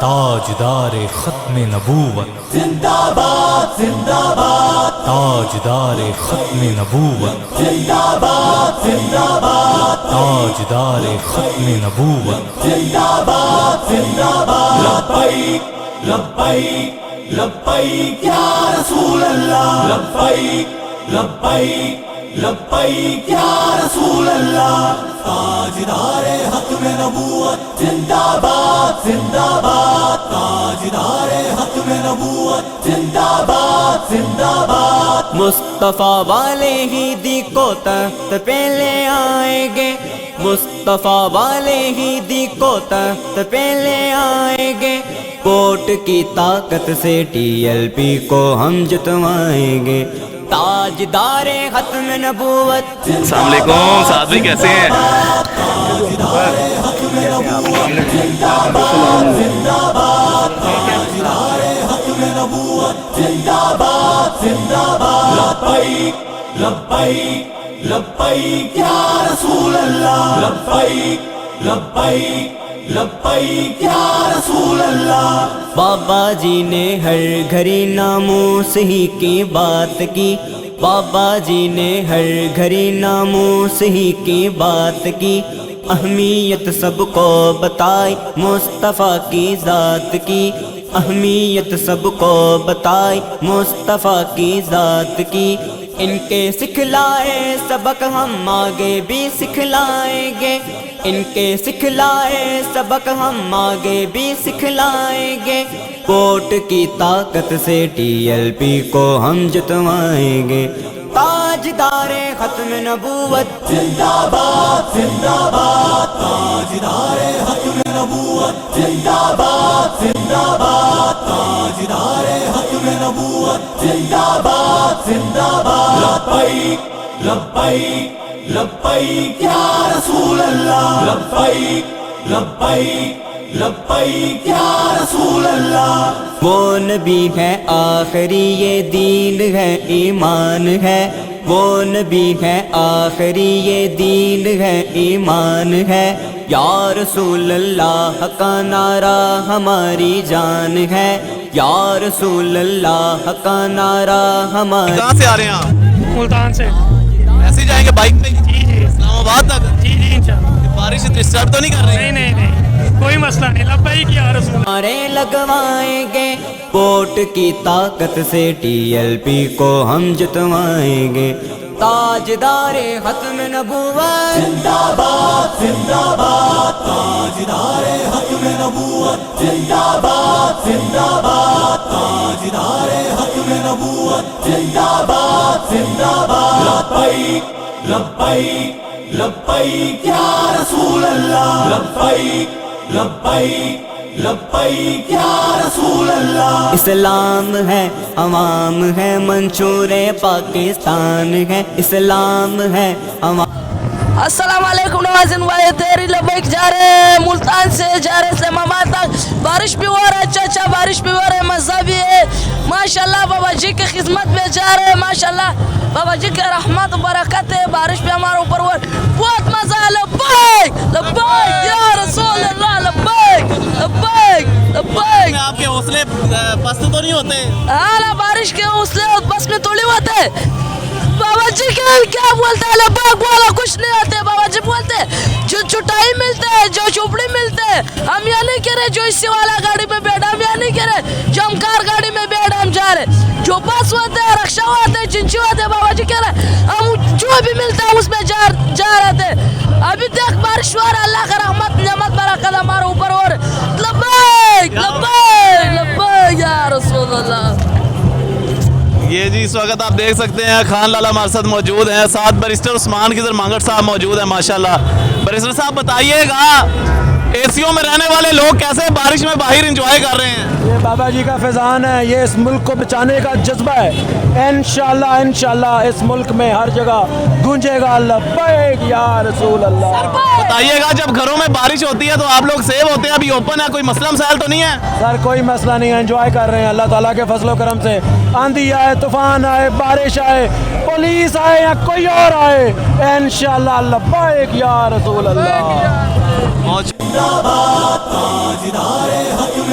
تاجدار ختم نبوت زندہ باد زندہ باد تاجدار ختم نبوت زندہ باد زندہ باد تاجدار ختم نبوت زندہ باد زندہ باد لبیک لبیک لبیک یا رسول اللہ لبیک لبیک لبیک یا رسول اللہ تاجدار ختم نبوت زندہ باد زندہ باد تاجدار ختم نبوت زندہ باد زندہ باد مصطفیٰ والے ہی دی کو تخت پہ لے آئیں گے مصطفیٰ والے ہی دی کو تخت پہ لے آئیں گے کوٹ کی طاقت سے ٹی ایل پی کو ہم جتوائیں گے تاجدار ختم نبوت السلام علیکم سعد بھائی کیسے ہیں؟ تاجدار ختم نبوت زندہ باد زندہ باد تاجدار ختم نبوت زندہ باد زندہ باد لبیک لبیک لبیک یا رسول اللہ لبیک لبیک لبیک یا رسول اللہ بابا جی نے ہر گھڑی ناموس ہی کی بات کی بابا جی نے ہر گھڑی ناموس ہی کی بات کی اہمیت سب کو بتائی مصطفیٰ کی ذات کی اہمیت سب کو بتائی مصطفیٰ کی ذات کی ان کے سکھلائے سبق ہم آگے بھی سکھلائیں گے ان کے سکھلائے سبق ہم آگے بھی سکھلائیں گے کوٹ کی طاقت سے ٹی ایل پی کو ہم جتوائیں گے تاجدار ختم نبوت زندہ باد زندہ باد تاجدار ختم نبوت زندہ باد زندہ باد تاجدار ختم نبوت زندہ باد زندہ باد لبیک لبیک لبیک یا رسول اللہ لبیک لبیک لبیک یا رسول اللہ وہ نبی ہے آخری یہ دین ہے ایمان ہے وہ نبی ہے آخری یہ دین ہے ایمان ہے یا رسول اللہ کا نعرہ ہماری جان ہے یا رسول اللہ کا نعرہ ہماری کہاں سے آ رہے ہیں آپ؟ ملتان سے ایسے ہی جائیں گے بائک پہ؟ جی جی اسلام آباد تک؟ جی جی انشاءاللہ بارش ڈسٹرب تو نہیں کر رہی؟ نہیں نہیں نہیں کوئی مسئلہ نہیں لبیک یا رسول اللہ نعرے لگوائیں گے کوٹ کی طاقت سے ٹی ایل پی کو ہم جتوائیں گے تاجدار ختم نبوت زندہ باد زندہ باد تاجدار ختم نبوت زندہ باد زندہ باد تاجدار ختم نبوت زندہ باد زندہ باد لبیک لبیک لبیک یا رسول اللہ لبیک لبیک لبیک یا رسول اللہ اسلام ہے عوام ہے منشور پاکستان ہے اسلام ہے عوام السلام علیکم ناظرین بھائی تیری لبیک جا رہے ہیں ملتان سے جا رہے ہیں اسلام تک بارش بھی ہو رہا ہے اچھا بارش بھی ہو رہا ہے مزہ بھی ہے ماشاءاللہ بابا جی کی خدمت میں جا رہے ہیں ماشاءاللہ بابا جی کے رحمت و برکت ہے بارش بھی ہمارے اوپر ہوا بہت مزہ ہے لبیک لبیک یا رسول اللہ لبیک لبیک لبیک آپ کے حوصلے پست تو نہیں ہوتے؟ ہاں بارش کے حوصلے بس میں تھوڑی ہوتے بابا جی کیا بولتے ہیں لبیک بولا کچھ نہیں آتے بابا جی بولتے جو چٹائی ملتے ہیں جو چوپڑی ملتے ہیں ہم یہ نہیں کہہ رہے جو اسی والا گاڑی میں بیٹھ ہم یہ نہیں کہہ رہے جو ہم کار گاڑی میں بیٹھ ہم جا رہے جو بس ہوتے ہیں رکشا ہوتے ہیں چنچی ہوتے ہیں بابا جی کہہ رہے ہم جو بھی ملتا ہے اس میں جا رہے تھے ابھی دیکھ بارش ہو رہا اللہ کا رحمت نعمت برکت ہمارے اوپر اور لبیک لبیک لبیک یا رسول اللہ یہ جی اس وقت آپ دیکھ سکتے ہیں خان لالا ہمارے ساتھ موجود ہیں ساتھ بیرسٹر عثمان خضر مانگڑ صاحب موجود ہیں ماشاءاللہ بیرسٹر صاحب بتائیے گا اے سیوں میں رہنے والے لوگ کیسے بارش میں باہر انجوائے کر رہے ہیں؟ یہ بابا جی کا فیضان ہے یہ اس ملک کو بچانے کا جذبہ ہے انشاءاللہ اس ملک میں ہر جگہ گونجے گا لبیک یا رسول اللہ بتائیے گا جب گھروں میں بارش ہوتی ہے تو آپ لوگ سیو ہوتے ہیں ابھی اوپن ہے کوئی مسئلہ مسائل تو نہیں ہے؟ سر کوئی مسئلہ نہیں ہے انجوائے کر رہے ہیں اللہ تعالیٰ کے فضل و کرم سے آندھی آئے طوفان آئے بارش آئے پولیس آئے یا کوئی اور آئے انشاءاللہ لبیک یا رسول اللہ زندہ باد تاجدار ختم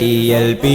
TLP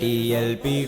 TLP